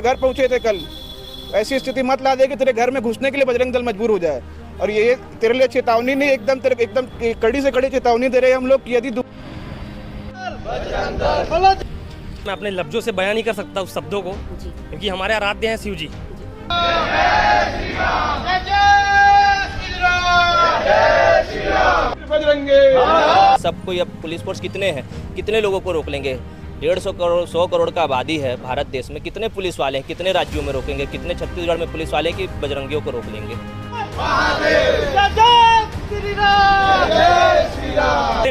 घर पहुंचे थे कल, ऐसी स्थिति मत ला दे कि तेरे घर में घुसने के लिए बजरंग दल मजबूर हो जाए। और ये तेरे लिए चेतावनी नहीं, एकदम कड़ी से कड़ी चेतावनी दे रहे हैं हम लोग कि यदि मैं अपने लफ्जों से बयान नहीं कर सकता उस शब्दों को, क्योंकि हमारे आराध्य हैं शिव जी। सबको, अब पुलिस फोर्स कितने हैं, कितने लोगों को रोक लेंगे? 150 करोड़ 100 करोड़ का आबादी है भारत देश में, कितने पुलिस वाले हैं, कितने राज्यों में रोकेंगे? कितने छत्तीसगढ़ में पुलिस वाले कि बजरंगियों को रोक लेंगे?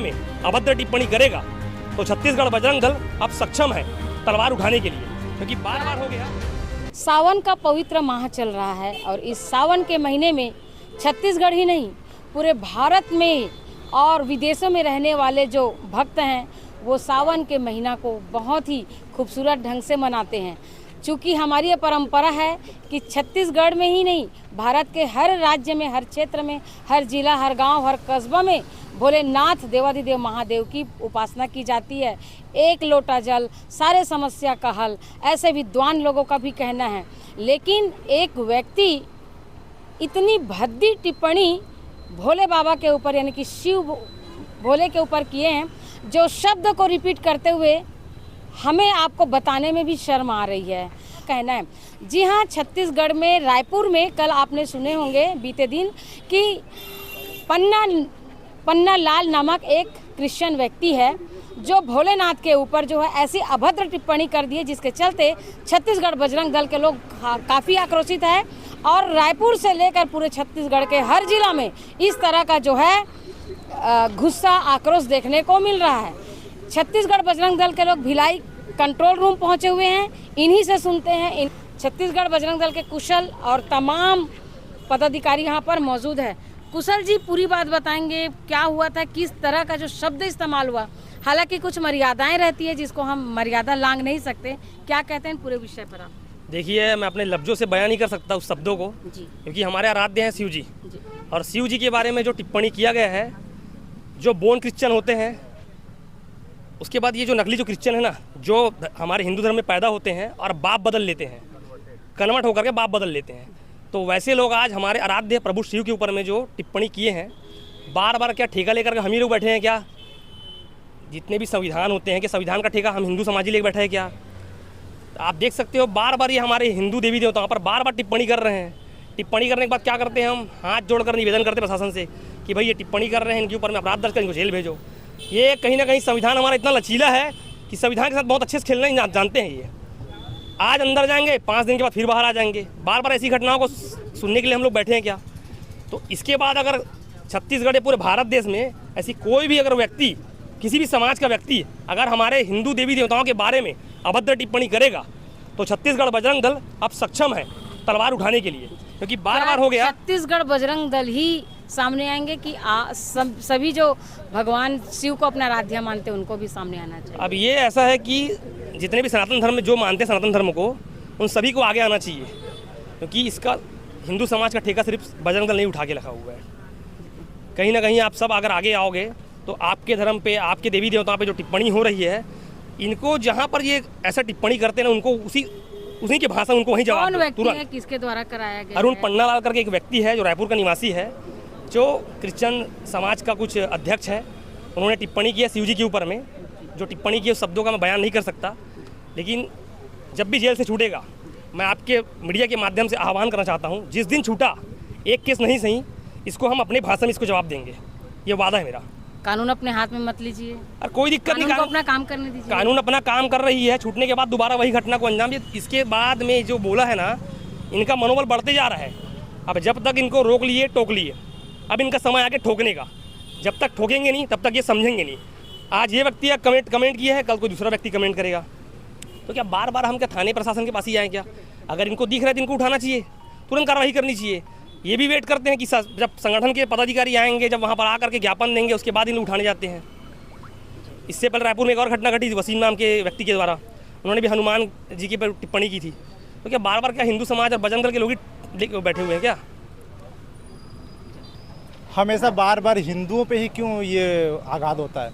में अभद्र टिप्पणी करेगा तो छत्तीसगढ़ बजरंग दल अब सक्षम है तलवार उठाने के लिए, क्योंकि बार बार हो गया। सावन का पवित्र माह चल रहा है और इस सावन के महीने में छत्तीसगढ़ ही नहीं पूरे भारत में और विदेशों में रहने वाले जो भक्त हैं वो सावन के महीना को बहुत ही खूबसूरत ढंग से मनाते हैं। चूँकि हमारी ये परंपरा है कि छत्तीसगढ़ में ही नहीं, भारत के हर राज्य में, हर क्षेत्र में, हर जिला, हर गांव, हर कस्बा में भोलेनाथ देवाधिदेव महादेव की उपासना की जाती है। एक लोटा जल सारे समस्या का हल, ऐसे विद्वान लोगों का भी कहना है। लेकिन एक व्यक्ति इतनी भद्दी टिप्पणी भोले बाबा के ऊपर यानी कि शिव भोले के ऊपर किए हैं, जो शब्द को रिपीट करते हुए हमें आपको बताने में भी शर्म आ रही है। कहना है जी हाँ, छत्तीसगढ़ में रायपुर में कल आपने सुने होंगे बीते दिन कि पन्ना लाल नामक एक क्रिश्चियन व्यक्ति है जो भोलेनाथ के ऊपर जो है ऐसी अभद्र टिप्पणी कर दी है, जिसके चलते छत्तीसगढ़ बजरंग दल के लोग काफ़ी आक्रोशित है और रायपुर से लेकर पूरे छत्तीसगढ़ के हर जिला में इस तरह का जो है गुस्सा आक्रोश देखने को मिल रहा है। छत्तीसगढ़ बजरंग दल के लोग भिलाई कंट्रोल रूम पहुंचे हुए हैं, इन्हीं से सुनते हैं। छत्तीसगढ़ बजरंग दल के कुशल और तमाम पदाधिकारी यहाँ पर मौजूद है। कुशल जी पूरी बात बताएंगे, क्या हुआ था, किस तरह का जो शब्द इस्तेमाल हुआ? हालांकि कुछ मर्यादाएं रहती है जिसको हम मर्यादा लांघ नहीं सकते, क्या कहते हैं पूरे विषय पर आप? देखिए, मैं अपने लफ्जों से बयान नहीं कर सकता उस शब्दों को, क्योंकि हमारे आराध्य हैं शिव जी। और शिव जी के बारे में जो टिप्पणी किया गया है, जो बोर्न क्रिश्चियन होते हैं, उसके बाद ये जो नकली जो क्रिश्चियन है ना, जो हमारे हिंदू धर्म में पैदा होते हैं और बाप बदल लेते हैं, कन्वर्ट होकर के बाप बदल लेते हैं, तो वैसे लोग आज हमारे आराध्य प्रभु शिव के ऊपर में जो टिप्पणी किए हैं, बार बार क्या ठेका लेकर हम ही लोग बैठे हैं क्या? जितने भी संविधान होते हैं कि संविधान का ठेका हम हिंदू समाज ही लेकर बैठे हैं क्या? आप देख सकते हो बार बार ये हमारे हिंदू देवी देवताओं पर बार बार टिप्पणी कर रहे हैं। टिप्पणी करने के बाद क्या करते हैं, हम हाथ जोड़कर निवेदन करते हैं प्रशासन से कि भाई ये टिप्पणी कर रहे हैं, इनके ऊपर में अपराध दर्ज कर इनको जेल भेजो। ये कहीं ना कहीं संविधान हमारा इतना लचीला है कि संविधान के साथ बहुत अच्छे से खेलना ही जानते हैं। ये आज अंदर जाएंगे, 5 दिन के बाद फिर बाहर आ जाएंगे। बार बार ऐसी घटनाओं को सुनने के लिए हम लोग बैठे हैं क्या? तो इसके बाद अगर छत्तीसगढ़ पूरे भारत देश में ऐसी कोई भी अगर व्यक्ति, किसी भी समाज का व्यक्ति अगर हमारे हिंदू देवी देवताओं के बारे में अभद्र टिप्पणी करेगा तो छत्तीसगढ़ बजरंग दल अब सक्षम है तलवार उठाने के लिए, क्योंकि बार बार हो गया। छत्तीसगढ़ बजरंग दल ही सामने आएंगे कि सभी जो भगवान शिव को अपना आराध्य मानते हैं उनको भी सामने आना चाहिए? अब ये ऐसा है कि जितने भी सनातन धर्म में जो मानते हैं सनातन धर्म को, उन सभी को आगे आना चाहिए, क्योंकि इसका हिंदू समाज का ठेका सिर्फ बजरंग दल नहीं उठा के रखा हुआ है। कहीं ना कहीं आप सब अगर आगे आओगे तो आपके धर्म पे, आपके देवी देवताओं पे जो टिप्पणी हो रही है, इनको जहाँ पर ये ऐसा टिप्पणी करते हैं ना, उनको उसी की भाषा उनको वहीं जवाब दो तुरंत। किसके द्वारा कराया गया? अरुण पन्नालाल करके एक व्यक्ति है जो रायपुर का निवासी है, जो क्रिश्चियन समाज का कुछ अध्यक्ष है। उन्होंने टिप्पणी की है शिव जी के ऊपर में। जो टिप्पणी की उस शब्दों का मैं बयान नहीं कर सकता, लेकिन जब भी जेल से छूटेगा मैं आपके मीडिया के माध्यम से आह्वान करना चाहता हूँ, जिस दिन छूटा एक केस नहीं सही, इसको हम अपनी भाषा में इसको जवाब देंगे, ये वादा है मेरा। कानून अपने हाथ में मत लीजिए। और कोई दिक्कत नहीं, अपना काम करने दीजिए। कानून अपना काम कर रही है, छूटने के बाद दोबारा वही घटना को अंजाम। इसके बाद में जो बोला है ना, इनका मनोबल बढ़ते जा रहा है। अब जब तक इनको रोक लिए टोक लिए, अब इनका समय आके ठोकने का। जब तक ठोकेंगे नहीं तब तक ये समझेंगे नहीं। आज ये व्यक्ति कमेंट किया है, कल कोई दूसरा व्यक्ति कमेंट करेगा, तो क्या बार बार हम क्या थाने प्रशासन के पास ही आए क्या? अगर इनको दिख रहा है तो इनको उठाना चाहिए, तुरंत कार्रवाई करनी चाहिए। ये भी वेट करते हैं कि जब संगठन के पदाधिकारी आएंगे, जब वहाँ पर आकर के ज्ञापन देंगे, उसके बाद इन्हें उठाने जाते हैं। इससे पहले रायपुर में एक और घटना घटी थी वसीम नाम के व्यक्ति के द्वारा, उन्होंने भी हनुमान जी के पर टिप्पणी की थी। तो क्या बार बार क्या हिंदू समाज और बजरंग दल के लोग ही बैठे हुए हैं क्या? हमेशा बार बार हिंदुओं पे ही क्यों ये आघात होता है?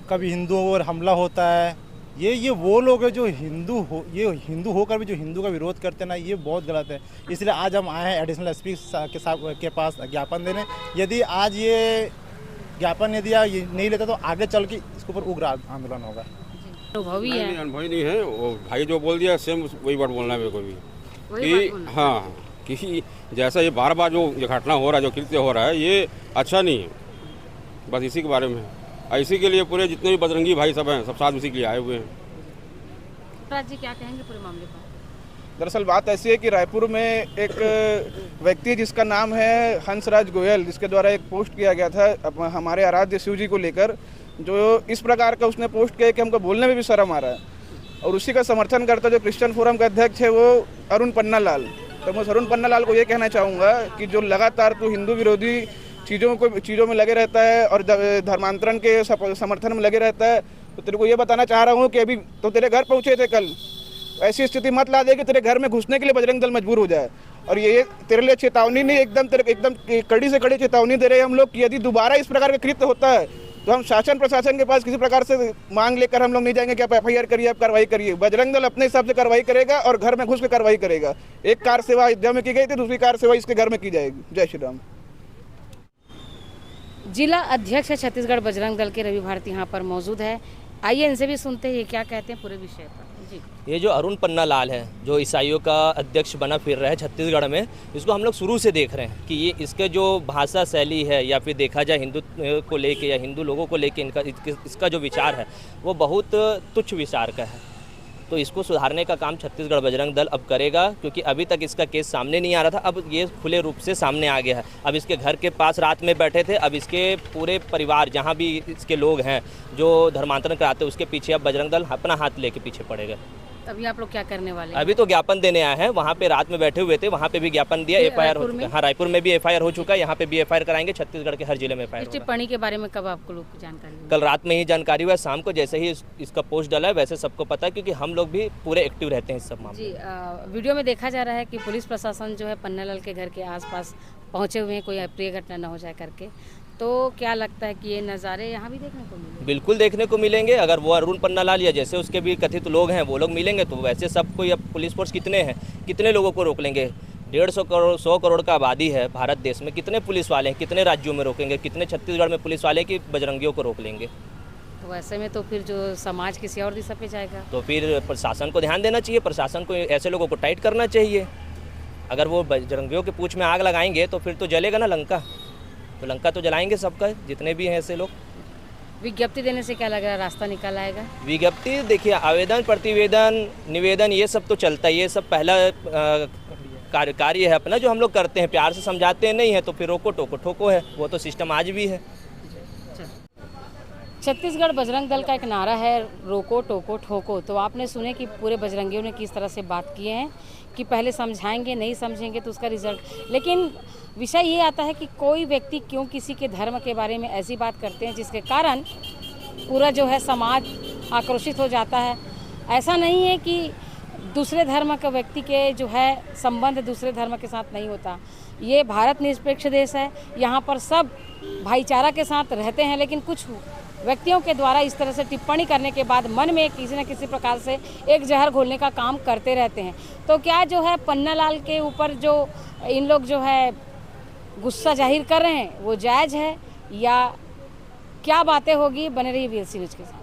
कभी हिंदुओं पर हमला होता है, ये वो लोग हैं जो हिंदू होकर भी जो हिंदू का विरोध करते हैं ना, ये बहुत गलत है। इसलिए आज हम आए हैं एडिशनल एसपी के पास ज्ञापन देने। यदि आज ये ज्ञापन यदि ये नहीं लेता तो आगे चल के इसके ऊपर उग्र आंदोलन होगा। अनुभवी है, अनुभवी नहीं है वो भाई जो बोल दिया सेम वही बात बोलना है मेरे को भी कि हाँ, कि जैसा ये बार बार जो ये घटना हो रहा है, जो कृत्य हो रहा है, ये अच्छा नहीं है। बस इसी के बारे में है। इसी के लिए पूरे जितने भी बजरंगी भाई सब हैं, सब साथ इसी के लिए आए हुए हैं। जी क्या कहेंगे पूरे मामले पर? दरअसल बात ऐसी है कि रायपुर में एक व्यक्ति जिसका नाम है हंसराज गोयल, जिसके द्वारा एक पोस्ट किया गया था हमारे आराध्य शिव जी को लेकर, जो इस प्रकार का उसने पोस्ट किया कि हमको बोलने में भी शर्म आ रहा है। और उसी का समर्थन करता जो क्रिश्चियन फोरम का अध्यक्ष है वो अरुण पन्नालाल। तो मैं अरुण पन्नालाल को ये कहना चाहूँगा कि जो लगातार तो हिंदू विरोधी चीज़ों में लगे रहता है और धर्मांतरण के समर्थन में लगे रहता है, तो तेरे को ये बताना चाह रहा हूँ कि अभी तो तेरे घर पहुँचे थे कल, ऐसी स्थिति मत ला दे कि तेरे घर में घुसने के लिए बजरंग दल मजबूर हो जाए। और ये तेरे लिए चेतावनी नहीं, एकदम कड़ी से कड़ी चेतावनी दे रहे हैं हम लोग कि यदि दोबारा इस प्रकार का कृत्य होता है तो हम शासन प्रशासन के पास किसी प्रकार से मांग लेकर हम लोग नहीं जाएंगे कि आप FIR करिए, आप कार्रवाई करिए। बजरंग दल अपने हिसाब से कार्रवाई करेगा और घर में घुस के कार्रवाई करेगा। एक कार सेवा अयोध्या में की गई थी, दूसरी कार सेवा इसके घर में की जाएगी। जय श्री राम। जिला अध्यक्ष है छत्तीसगढ़ बजरंग दल के रवि भारती यहाँ पर मौजूद है। आइए इनसे भी सुनते हैं ये क्या कहते हैं पूरे विषय पर। जी, ये जो अरुण पन्नालाल है, जो ईसाइयों का अध्यक्ष बना फिर रहा है छत्तीसगढ़ में, इसको हम लोग शुरू से देख रहे हैं कि ये इसके जो भाषा शैली है या फिर देखा जाए हिंदू को लेके या हिंदू लोगों को लेके इसका जो विचार है वो बहुत तुच्छ विचार का है। तो इसको सुधारने का काम छत्तीसगढ़ बजरंग दल अब करेगा, क्योंकि अभी तक इसका केस सामने नहीं आ रहा था, अब ये खुले रूप से सामने आ गया है। अब इसके घर के पास रात में बैठे थे, अब इसके पूरे परिवार जहाँ भी इसके लोग हैं जो धर्मांतरण कराते हैं उसके पीछे अब बजरंग दल अपना हाथ लेके पीछे पड़ेगा। अभी आप लोग क्या करने वाले हैं? अभी तो ज्ञापन देने आए हैं, वहाँ पे रात में बैठे हुए थे, वहाँ पे भी ज्ञापन दिया, FIR हो चुका है। हाँ, रायपुर में भी FIR हो चुका है, यहाँ पे भी FIR कराएंगे, छत्तीसगढ़ के हर जिले में FIR। टिप्पणी के बारे में कब आपको लोग को जानकारी हुई? कल रात में ही जानकारी हुआ, शाम को जैसे ही इसका पोस्ट डाला है वैसे सबको पता है, क्योंकि हम लोग भी पूरे एक्टिव रहते हैं इस सब मामले। जी, वीडियो में देखा जा रहा है कि पुलिस प्रशासन जो है पन्नालाल के घर के आसपास पहुंचे हुए हैं, कोई अप्रिय घटना न हो जाए करके। तो क्या लगता है कि ये नज़ारे यहाँ भी देखने को मिलेंगे? बिल्कुल देखने को मिलेंगे। अगर वो अरुण पन्नालाल या जैसे उसके भी कथित लोग हैं वो लोग मिलेंगे तो वैसे सबको, अब पुलिस फोर्स कितने हैं, कितने लोगों को रोक लेंगे? 150 करोड़ 100 करोड़ का आबादी है भारत देश में, कितने पुलिस वाले हैं, कितने राज्यों में रोकेंगे, कितने छत्तीसगढ़ में पुलिस वाले कि बजरंगियों को रोक लेंगे? तो ऐसे में तो फिर जो समाज किसी और दिशा पे जाएगा। तो फिर प्रशासन को ध्यान देना चाहिए, प्रशासन को ऐसे लोगों को टाइट करना चाहिए। अगर वो बजरंगियों के पूंछ में आग लगाएंगे तो फिर तो जलेगा ना लंका, तो लंका तो जलाएंगे सबका, जितने भी हैं ऐसे लोग। विज्ञप्ति देने से क्या लग रहा है, रास्ता निकल आएगा? विज्ञप्ति देखिए, आवेदन, प्रतिवेदन, निवेदन, ये सब तो चलता है। ये सब पहला कार्य है अपना जो हम लोग करते हैं, प्यार से समझाते हैं, नहीं है तो फिर रोको टोको ठोको है, वो तो सिस्टम आज भी है। छत्तीसगढ़ बजरंग दल का एक नारा है, रोको टोको ठोको। तो आपने सुने कि पूरे बजरंगियों ने किस तरह से बात किए हैं कि पहले समझाएंगे, नहीं समझेंगे तो उसका रिजल्ट। लेकिन विषय ये आता है कि कोई व्यक्ति क्यों किसी के धर्म के बारे में ऐसी बात करते हैं जिसके कारण पूरा जो है समाज आक्रोशित हो जाता है। ऐसा नहीं है कि दूसरे धर्म के व्यक्ति के जो है संबंध दूसरे धर्म के साथ नहीं होता। ये भारत निरपेक्ष देश है, यहाँ पर सब भाईचारा के साथ रहते हैं, लेकिन कुछ व्यक्तियों के द्वारा इस तरह से टिप्पणी करने के बाद मन में किसी न किसी प्रकार से एक जहर घोलने का काम करते रहते हैं। तो क्या जो है पन्नालाल के ऊपर जो इन लोग जो है गुस्सा जाहिर कर रहे हैं वो जायज़ है या क्या बातें होगी? बने रही VLC न्यूज़ के साथ।